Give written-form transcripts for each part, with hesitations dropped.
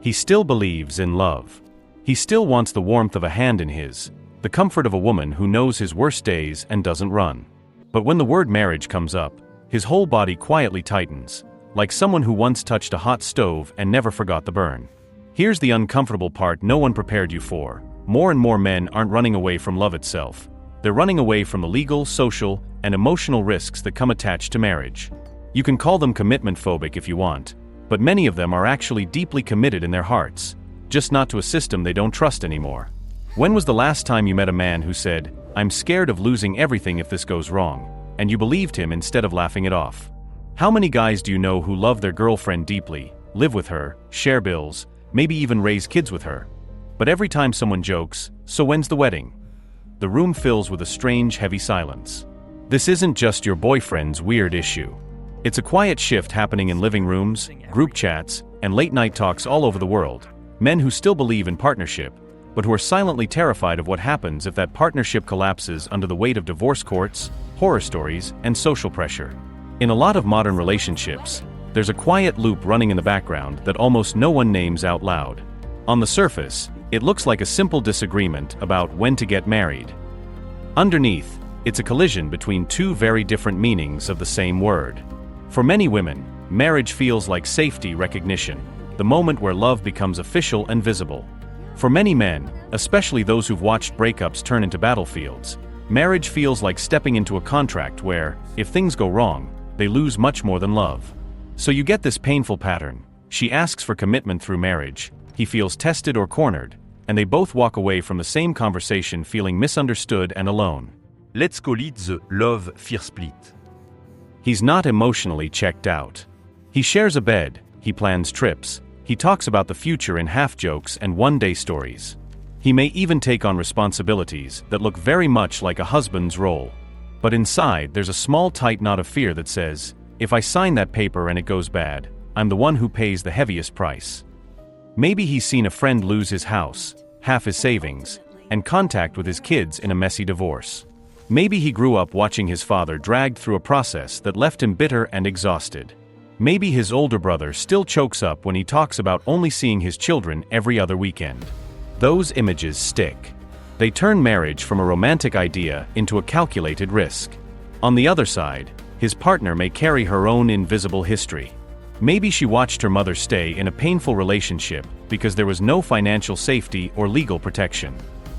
He still believes in love. He still wants the warmth of a hand in his, the comfort of a woman who knows his worst days and doesn't run. But when the word marriage comes up, his whole body quietly tightens, like someone who once touched a hot stove and never forgot the burn. Here's the uncomfortable part no one prepared you for. More and more men aren't running away from love itself. They're running away from the legal, social, and emotional risks that come attached to marriage. You can call them commitment phobic if you want, but many of them are actually deeply committed in their hearts, just not to a system they don't trust anymore. When was the last time you met a man who said, "I'm scared of losing everything if this goes wrong," and you believed him instead of laughing it off? How many guys do you know who love their girlfriend deeply, live with her, share bills, maybe even raise kids with her? But every time someone jokes, "So when's the wedding?" the room fills with a strange, heavy silence. This isn't just your boyfriend's weird issue. It's a quiet shift happening in living rooms, group chats, and late-night talks all over the world. Men who still believe in partnership, but who are silently terrified of what happens if that partnership collapses under the weight of divorce courts, horror stories, and social pressure. In a lot of modern relationships, there's a quiet loop running in the background that almost no one names out loud. On the surface, it looks like a simple disagreement about when to get married. Underneath, it's a collision between two very different meanings of the same word. For many women, marriage feels like safety recognition, the moment where love becomes official and visible. For many men, especially those who've watched breakups turn into battlefields, marriage feels like stepping into a contract where, if things go wrong, they lose much more than love. So you get this painful pattern. She asks for commitment through marriage, he feels tested or cornered, and they both walk away from the same conversation feeling misunderstood and alone. Let's call it the love-fear split. He's not emotionally checked out. He shares a bed, he plans trips, he talks about the future in half-jokes and one-day stories. He may even take on responsibilities that look very much like a husband's role. But inside, there's a small tight knot of fear that says, if I sign that paper and it goes bad, I'm the one who pays the heaviest price. Maybe he's seen a friend lose his house, half his savings, and contact with his kids in a messy divorce. Maybe he grew up watching his father dragged through a process that left him bitter and exhausted. Maybe his older brother still chokes up when he talks about only seeing his children every other weekend. Those images stick. They turn marriage from a romantic idea into a calculated risk. On the other side, his partner may carry her own invisible history. Maybe she watched her mother stay in a painful relationship because there was no financial safety or legal protection.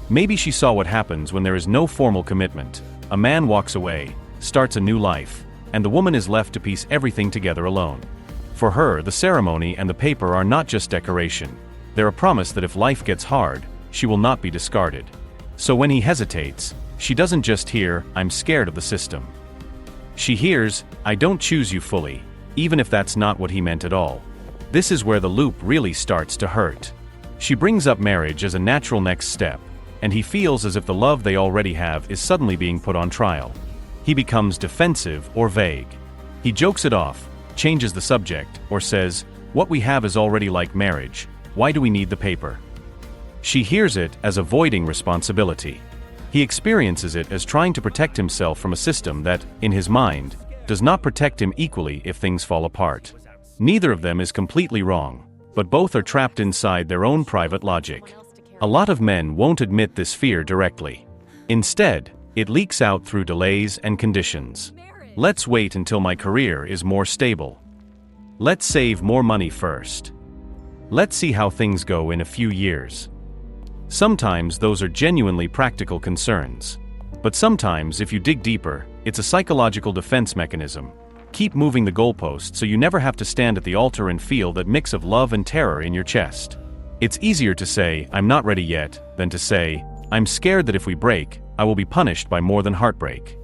Maybe she saw what happens when there is no formal commitment. A man walks away, starts a new life, and the woman is left to piece everything together alone. For her, the ceremony and the paper are not just decoration. They're a promise that if life gets hard, she will not be discarded. So when he hesitates, she doesn't just hear, "I'm scared of the system." She hears, "I don't choose you fully," even if that's not what he meant at all. This is where the loop really starts to hurt. She brings up marriage as a natural next step, and he feels as if the love they already have is suddenly being put on trial. He becomes defensive or vague. He jokes it off, changes the subject, or says, "What we have is already like marriage. Why do we need the paper?" She hears it as avoiding responsibility. He experiences it as trying to protect himself from a system that, in his mind, does not protect him equally if things fall apart. Neither of them is completely wrong, but both are trapped inside their own private logic. A lot of men won't admit this fear directly. Instead, it leaks out through delays and conditions. Let's wait until my career is more stable. Let's save more money first. Let's see how things go in a few years. Sometimes those are genuinely practical concerns. But sometimes, if you dig deeper, it's a psychological defense mechanism. Keep moving the goalpost so you never have to stand at the altar and feel that mix of love and terror in your chest. It's easier to say, "I'm not ready yet," than to say, "I'm scared that if we break, I will be punished by more than heartbreak."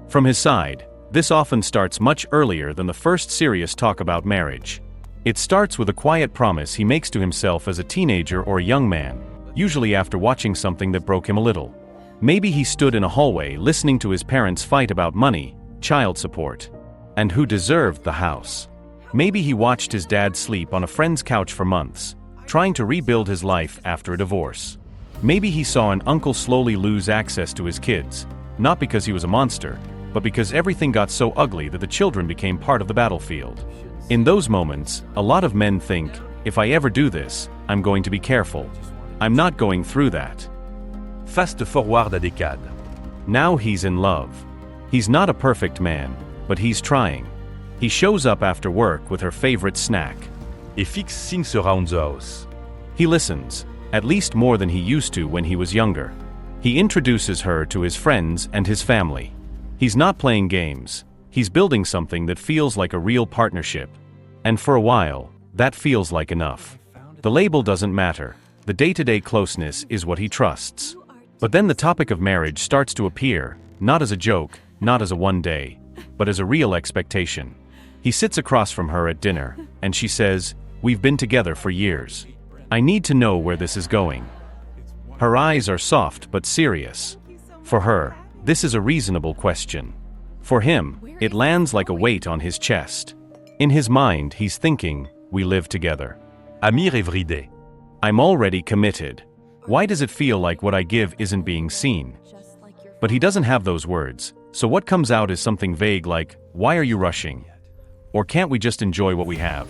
From his side, this often starts much earlier than the first serious talk about marriage. It starts with a quiet promise he makes to himself as a teenager or a young man, usually after watching something that broke him a little. Maybe he stood in a hallway listening to his parents fight about money, child support, and who deserved the house. Maybe he watched his dad sleep on a friend's couch for months, trying to rebuild his life after a divorce. Maybe he saw an uncle slowly lose access to his kids, not because he was a monster, but because everything got so ugly that the children became part of the battlefield. In those moments, a lot of men think, If I ever do this, I'm going to be careful. I'm not going through that. Fast forward à décades. Now he's in love. He's not a perfect man, but he's trying. He shows up after work with her favorite snack. Et fixe things around the house. He listens, at least more than he used to when he was younger. He introduces her to his friends and his family. He's not playing games. He's building something that feels like a real partnership. And for a while, that feels like enough. The label doesn't matter. The day-to-day closeness is what he trusts. But then the topic of marriage starts to appear, not as a joke, not as a one day, but as a real expectation. He sits across from her at dinner, and she says, "We've been together for years. I need to know where this is going." Her eyes are soft but serious. For her, this is a reasonable question. For him, it lands like a weight on his chest. In his mind, he's thinking, we live together. Amir every day. I'm already committed. Why does it feel like what I give isn't being seen? But he doesn't have those words, so what comes out is something vague like, why are you rushing? Or can't we just enjoy what we have?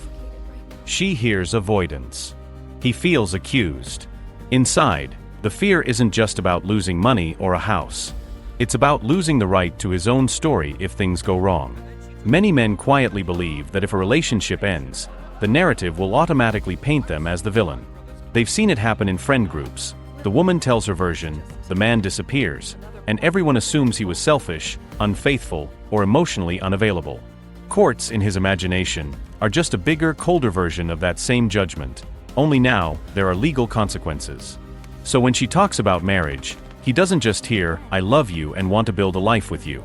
She hears avoidance. He feels accused. Inside, the fear isn't just about losing money or a house. It's about losing the right to his own story if things go wrong. Many men quietly believe that if a relationship ends, the narrative will automatically paint them as the villain. They've seen it happen in friend groups. The woman tells her version, the man disappears, and everyone assumes he was selfish, unfaithful, or emotionally unavailable. Courts, in his imagination, are just a bigger, colder version of that same judgment. Only now, there are legal consequences. So when she talks about marriage, he doesn't just hear, I love you and want to build a life with you.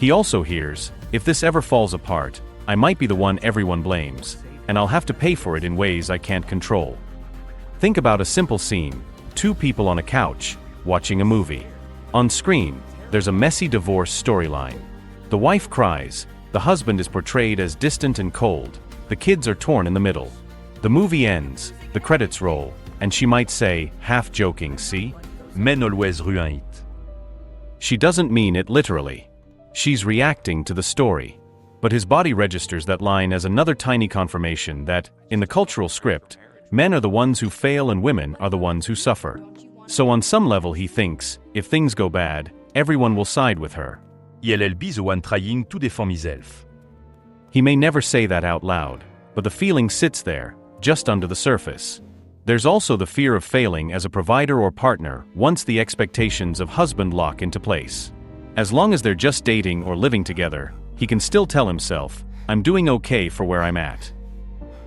He also hears, if this ever falls apart, I might be the one everyone blames, and I'll have to pay for it in ways I can't control. Think about a simple scene, two people on a couch, watching a movie. On screen, there's a messy divorce storyline. The wife cries, the husband is portrayed as distant and cold, the kids are torn in the middle. The movie ends, the credits roll, and she might say, half joking, see? Men always ruin it. She doesn't mean it literally. She's reacting to the story. But his body registers that line as another tiny confirmation that, in the cultural script, men are the ones who fail and women are the ones who suffer. So on some level he thinks, if things go bad, everyone will side with her. Et elle be the one trying to defend myself. He may never say that out loud, but the feeling sits there, just under the surface. There's also the fear of failing as a provider or partner once the expectations of husband lock into place. As long as they're just dating or living together, he can still tell himself, I'm doing okay for where I'm at.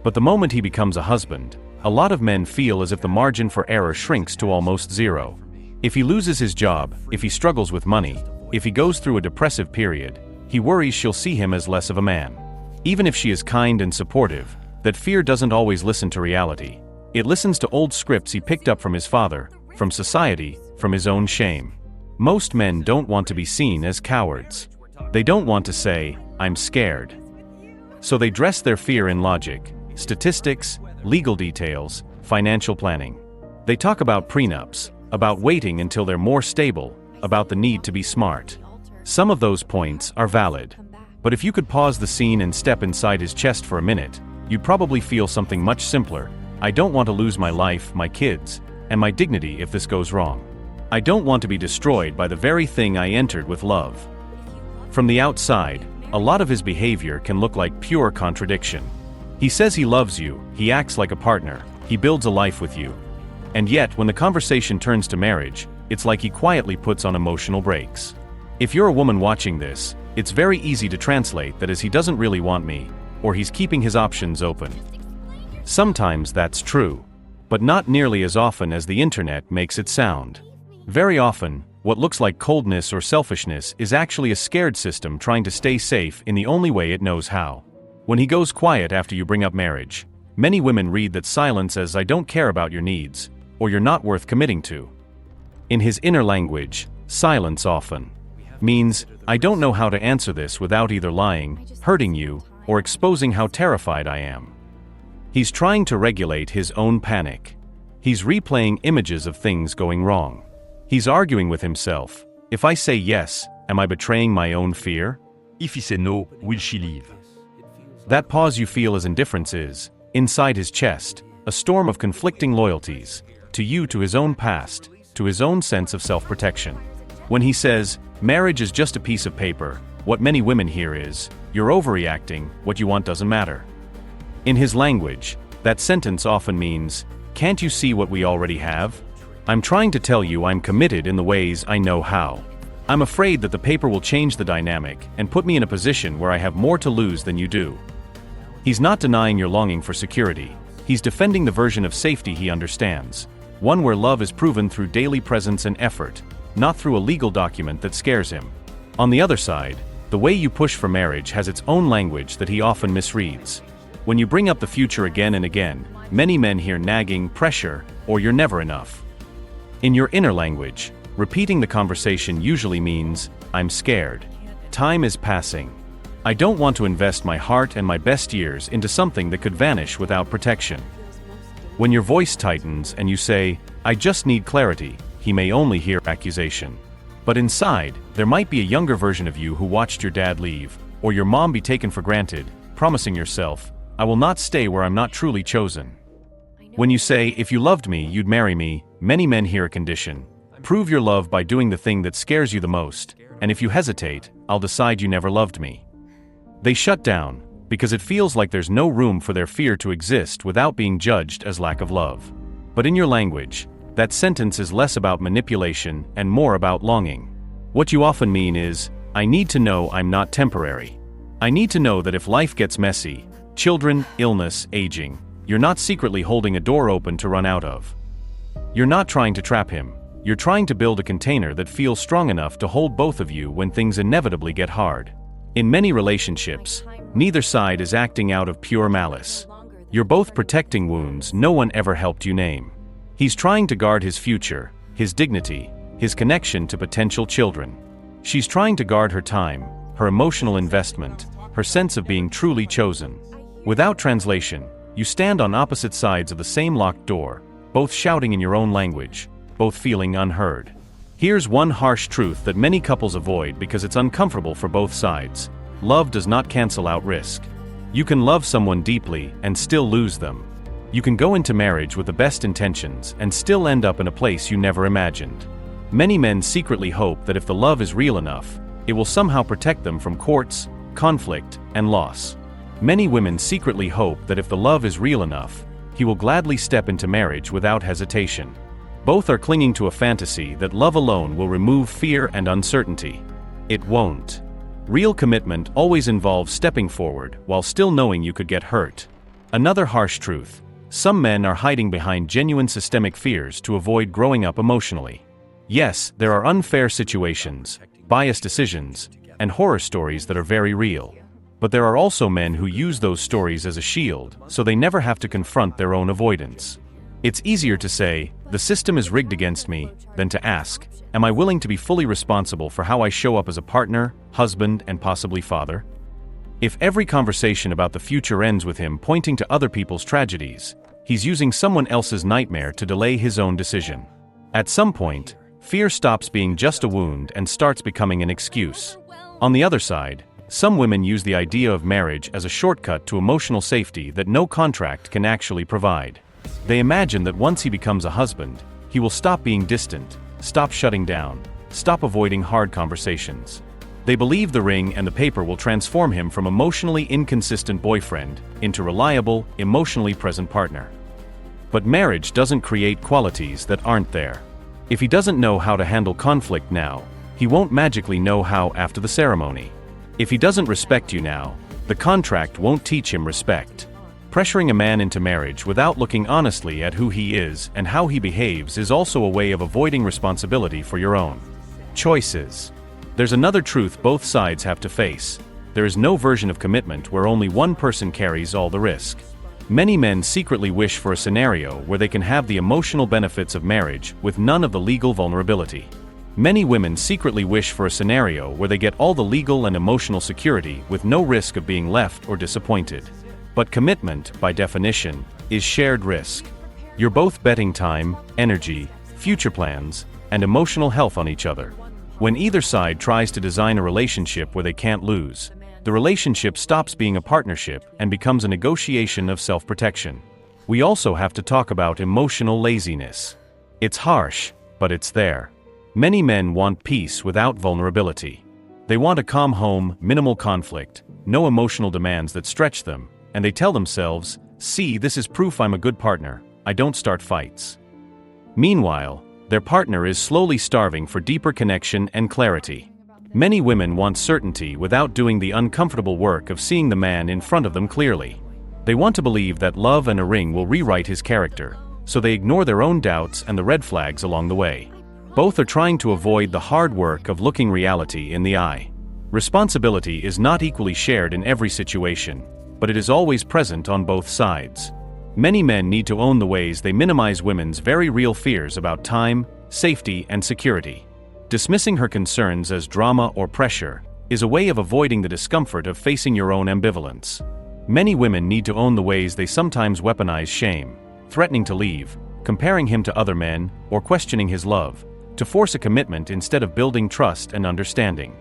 But the moment he becomes a husband, a lot of men feel as if the margin for error shrinks to almost zero. If he loses his job, if he struggles with money, if he goes through a depressive period, he worries she'll see him as less of a man. Even if she is kind and supportive, that fear doesn't always listen to reality. It listens to old scripts he picked up from his father, from society, from his own shame. Most men don't want to be seen as cowards. They don't want to say, I'm scared. So they dress their fear in logic, statistics, legal details, financial planning. They talk about prenups, about waiting until they're more stable, about the need to be smart. Some of those points are valid. But if you could pause the scene and step inside his chest for a minute, you'd probably feel something much simpler. I don't want to lose my life, my kids, and my dignity if this goes wrong. I don't want to be destroyed by the very thing I entered with love. From the outside, a lot of his behavior can look like pure contradiction. He says he loves you, he acts like a partner, he builds a life with you. And yet, when the conversation turns to marriage, it's like he quietly puts on emotional brakes. If you're a woman watching this, it's very easy to translate that as he doesn't really want me, or he's keeping his options open. Sometimes that's true, but not nearly as often as the internet makes it sound. Very often, what looks like coldness or selfishness is actually a scared system trying to stay safe in the only way it knows how. When he goes quiet after you bring up marriage, many women read that silence as I don't care about your needs, or you're not worth committing to. In his inner language, silence often means, I don't know how to answer this without either lying, hurting you, or exposing how terrified I am. He's trying to regulate his own panic. He's replaying images of things going wrong. He's arguing with himself, if I say yes, am I betraying my own fear? If he say no, will she leave? That pause you feel as indifference is, Inside his chest, a storm of conflicting loyalties, to you, to his own past, to his own sense of self-protection. When he says, marriage is just a piece of paper, what many women hear is, you're overreacting, what you want doesn't matter. In his language, that sentence often means, can't you see what we already have? I'm trying to tell you I'm committed in the ways I know how. I'm afraid that the paper will change the dynamic and put me in a position where I have more to lose than you do. He's not denying your longing for security. He's defending the version of safety he understands, one where love is proven through daily presence and effort, not through a legal document that scares him. On the other side, the way you push for marriage has its own language that he often misreads. When you bring up the future again and again, many men hear nagging, pressure, or you're never enough. In your inner language, repeating the conversation usually means, I'm scared. Time is passing. I don't want to invest my heart and my best years into something that could vanish without protection. When your voice tightens and you say, I just need clarity, he may only hear accusation. But inside, there might be a younger version of you who watched your dad leave, or your mom be taken for granted, promising yourself, I will not stay where I'm not truly chosen. When you say, if you loved me, you'd marry me, many men hear a condition. Prove your love by doing the thing that scares you the most, and if you hesitate, I'll decide you never loved me. They shut down, because it feels like there's no room for their fear to exist without being judged as lack of love. But in your language, that sentence is less about manipulation and more about longing. What you often mean is, I need to know I'm not temporary. I need to know that if life gets messy, children, illness, aging, you're not secretly holding a door open to run out of. You're not trying to trap him. You're trying to build a container that feels strong enough to hold both of you when things inevitably get hard. In many relationships, neither side is acting out of pure malice. You're both protecting wounds no one ever helped you name. He's trying to guard his future, his dignity, his connection to potential children. She's trying to guard her time, her emotional investment, her sense of being truly chosen. Without translation, you stand on opposite sides of the same locked door, both shouting in your own language, both feeling unheard. Here's one harsh truth that many couples avoid because it's uncomfortable for both sides. Love does not cancel out risk. You can love someone deeply and still lose them. You can go into marriage with the best intentions and still end up in a place you never imagined. Many men secretly hope that if the love is real enough, it will somehow protect them from courts, conflict, and loss. Many women secretly hope that if the love is real enough, he will gladly step into marriage without hesitation. Both are clinging to a fantasy that love alone will remove fear and uncertainty. It won't. Real commitment always involves stepping forward while still knowing you could get hurt. Another harsh truth: some men are hiding behind genuine systemic fears to avoid growing up emotionally. Yes, there are unfair situations, biased decisions, and horror stories that are very real. But there are also men who use those stories as a shield, so they never have to confront their own avoidance. It's easier to say, the system is rigged against me, than to ask, am I willing to be fully responsible for how I show up as a partner, husband, and possibly father? If every conversation about the future ends with him pointing to other people's tragedies, he's using someone else's nightmare to delay his own decision. At some point, fear stops being just a wound and starts becoming an excuse. On the other side, some women use the idea of marriage as a shortcut to emotional safety that no contract can actually provide. They imagine that once he becomes a husband, he will stop being distant, stop shutting down, stop avoiding hard conversations. They believe the ring and the paper will transform him from emotionally inconsistent boyfriend into reliable, emotionally present partner. But marriage doesn't create qualities that aren't there. If he doesn't know how to handle conflict now, he won't magically know how after the ceremony. If he doesn't respect you now, the contract won't teach him respect. Pressuring a man into marriage without looking honestly at who he is and how he behaves is also a way of avoiding responsibility for your own choices. There's another truth both sides have to face. There is no version of commitment where only one person carries all the risk. Many men secretly wish for a scenario where they can have the emotional benefits of marriage with none of the legal vulnerability. Many women secretly wish for a scenario where they get all the legal and emotional security with no risk of being left or disappointed. But commitment, by definition, is shared risk. You're both betting time, energy, future plans, and emotional health on each other. When either side tries to design a relationship where they can't lose, the relationship stops being a partnership and becomes a negotiation of self-protection. We also have to talk about emotional laziness. It's harsh, but it's there. Many men want peace without vulnerability. They want a calm home, minimal conflict, no emotional demands that stretch them, and they tell themselves, "See, this is proof I'm a good partner. I don't start fights." Meanwhile, their partner is slowly starving for deeper connection and clarity. Many women want certainty without doing the uncomfortable work of seeing the man in front of them clearly. They want to believe that love and a ring will rewrite his character, so they ignore their own doubts and the red flags along the way. Both are trying to avoid the hard work of looking reality in the eye. Responsibility is not equally shared in every situation, but it is always present on both sides. Many men need to own the ways they minimize women's very real fears about time, safety, and security. Dismissing her concerns as drama or pressure is a way of avoiding the discomfort of facing your own ambivalence. Many women need to own the ways they sometimes weaponize shame, threatening to leave, comparing him to other men, or questioning his love, to force a commitment instead of building trust and understanding.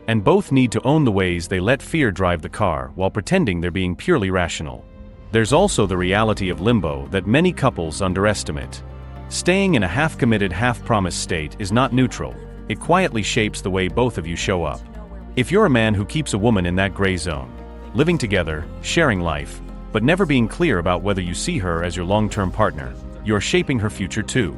And both need to own the ways they let fear drive the car while pretending they're being purely rational. There's also the reality of limbo that many couples underestimate. Staying in a half-committed, half-promised state is not neutral. It quietly shapes the way both of you show up. If you're a man who keeps a woman in that gray zone, living together, sharing life, but never being clear about whether you see her as your long-term partner, you're shaping her future too.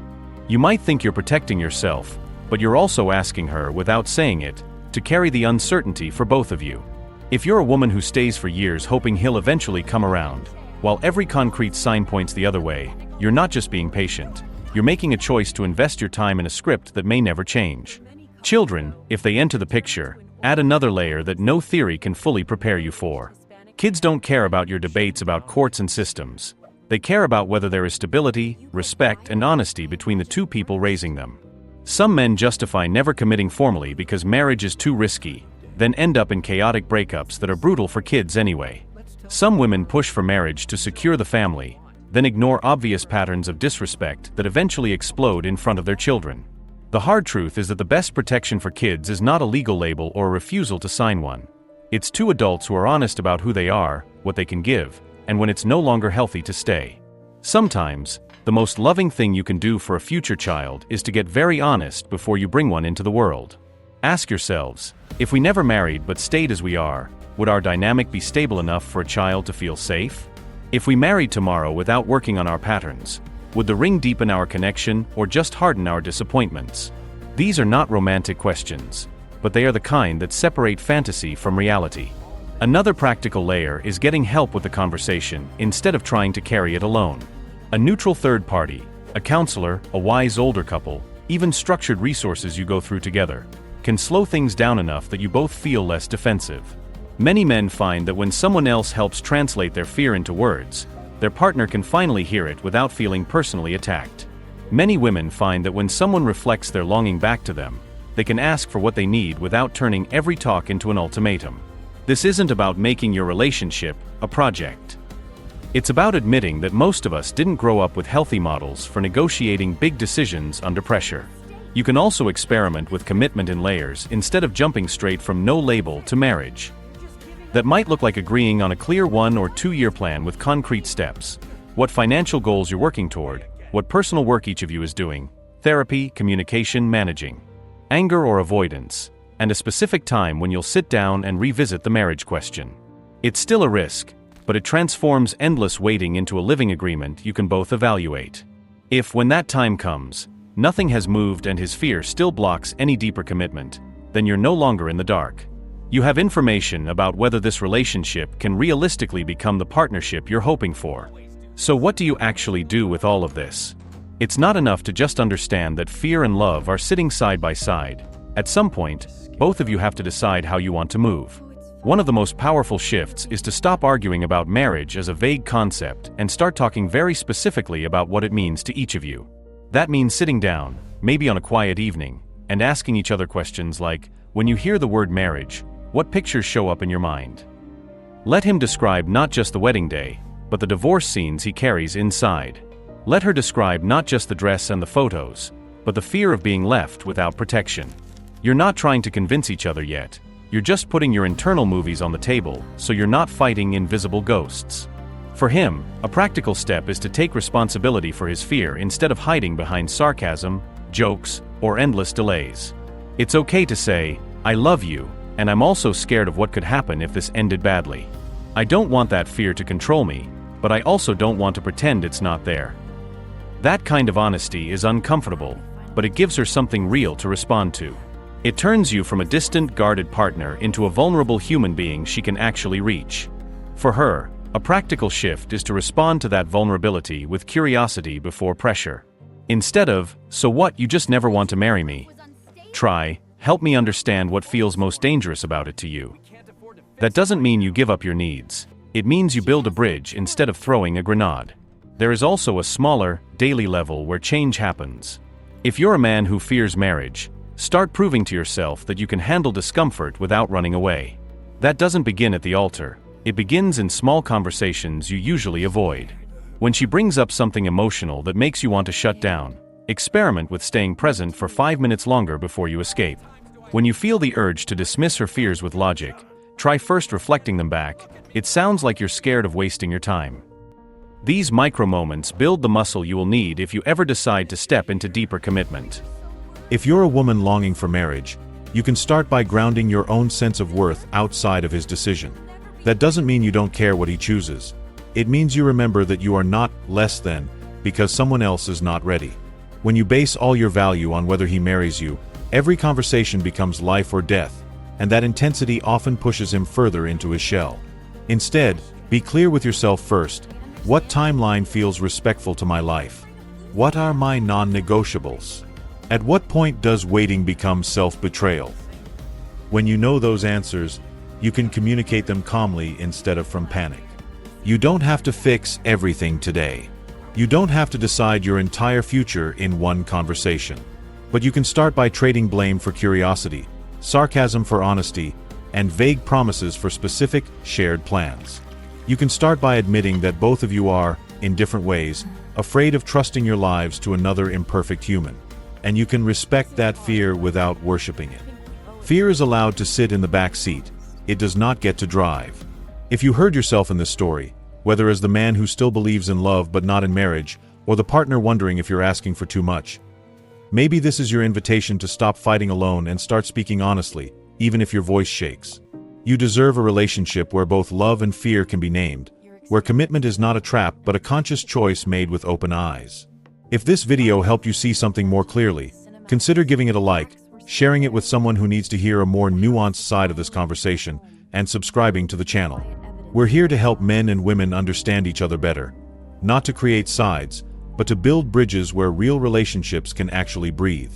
You might think you're protecting yourself, but you're also asking her, without saying it, to carry the uncertainty for both of you. If you're a woman who stays for years hoping he'll eventually come around, while every concrete sign points the other way, you're not just being patient. You're making a choice to invest your time in a script that may never change. Children, if they enter the picture, add another layer that no theory can fully prepare you for. Kids don't care about your debates about courts and systems. They care about whether there is stability, respect, and honesty between the two people raising them. Some men justify never committing formally because marriage is too risky, then end up in chaotic breakups that are brutal for kids anyway. Some women push for marriage to secure the family, then ignore obvious patterns of disrespect that eventually explode in front of their children. The hard truth is that the best protection for kids is not a legal label or a refusal to sign one. It's two adults who are honest about who they are, what they can give, and when it's no longer healthy to stay. Sometimes, the most loving thing you can do for a future child is to get very honest before you bring one into the world. Ask yourselves, if we never married but stayed as we are, would our dynamic be stable enough for a child to feel safe? If we married tomorrow without working on our patterns, would the ring deepen our connection or just harden our disappointments? These are not romantic questions, but they are the kind that separate fantasy from reality. Another practical layer is getting help with the conversation instead of trying to carry it alone. A neutral third party, a counselor, a wise older couple, even structured resources you go through together, can slow things down enough that you both feel less defensive. Many men find that when someone else helps translate their fear into words, their partner can finally hear it without feeling personally attacked. Many women find that when someone reflects their longing back to them, they can ask for what they need without turning every talk into an ultimatum. This isn't about making your relationship a project. It's about admitting that most of us didn't grow up with healthy models for negotiating big decisions under pressure. You can also experiment with commitment in layers instead of jumping straight from no label to marriage. That might look like agreeing on a clear 1 or 2 year plan with concrete steps, what financial goals you're working toward, what personal work each of you is doing, therapy, communication, managing, anger or avoidance, and a specific time when you'll sit down and revisit the marriage question. It's still a risk, but it transforms endless waiting into a living agreement you can both evaluate. If, when that time comes, nothing has moved and his fear still blocks any deeper commitment, then you're no longer in the dark. You have information about whether this relationship can realistically become the partnership you're hoping for. So what do you actually do with all of this? It's not enough to just understand that fear and love are sitting side by side. At some point, both of you have to decide how you want to move. One of the most powerful shifts is to stop arguing about marriage as a vague concept and start talking very specifically about what it means to each of you. That means sitting down, maybe on a quiet evening, and asking each other questions like, when you hear the word marriage, what pictures show up in your mind? Let him describe not just the wedding day, but the divorce scenes he carries inside. Let her describe not just the dress and the photos, but the fear of being left without protection. You're not trying to convince each other yet. You're just putting your internal movies on the table, so you're not fighting invisible ghosts. For him, a practical step is to take responsibility for his fear instead of hiding behind sarcasm, jokes, or endless delays. It's okay to say, "I love you, and I'm also scared of what could happen if this ended badly. I don't want that fear to control me, but I also don't want to pretend it's not there." That kind of honesty is uncomfortable, but it gives her something real to respond to. It turns you from a distant, guarded partner into a vulnerable human being she can actually reach. For her, a practical shift is to respond to that vulnerability with curiosity before pressure. Instead of, "So what, you just never want to marry me?" try, "Help me understand what feels most dangerous about it to you." That doesn't mean you give up your needs. It means you build a bridge instead of throwing a grenade. There is also a smaller, daily level where change happens. If you're a man who fears marriage, start proving to yourself that you can handle discomfort without running away. That doesn't begin at the altar. It begins in small conversations you usually avoid. When she brings up something emotional that makes you want to shut down, experiment with staying present for 5 minutes longer before you escape. When you feel the urge to dismiss her fears with logic, try first reflecting them back. It sounds like you're scared of wasting your time. These micro moments build the muscle you will need if you ever decide to step into deeper commitment. If you're a woman longing for marriage, you can start by grounding your own sense of worth outside of his decision. That doesn't mean you don't care what he chooses. It means you remember that you are not less than because someone else is not ready. When you base all your value on whether he marries you, every conversation becomes life or death, and that intensity often pushes him further into his shell. Instead, be clear with yourself first. What timeline feels respectful to my life? What are my non-negotiables? At what point does waiting become self-betrayal? When you know those answers, you can communicate them calmly instead of from panic. You don't have to fix everything today. You don't have to decide your entire future in one conversation. But you can start by trading blame for curiosity, sarcasm for honesty, and vague promises for specific, shared plans. You can start by admitting that both of you are, in different ways, afraid of trusting your lives to another imperfect human. And you can respect that fear without worshiping it. Fear is allowed to sit in the back seat. It does not get to drive. If you heard yourself in this story, whether as the man who still believes in love but not in marriage, or the partner wondering if you're asking for too much, maybe this is your invitation to stop fighting alone and start speaking honestly, even if your voice shakes. You deserve a relationship where both love and fear can be named, where commitment is not a trap but a conscious choice made with open eyes. If this video helped you see something more clearly, consider giving it a like, sharing it with someone who needs to hear a more nuanced side of this conversation, and subscribing to the channel. We're here to help men and women understand each other better, not to create sides, but to build bridges where real relationships can actually breathe.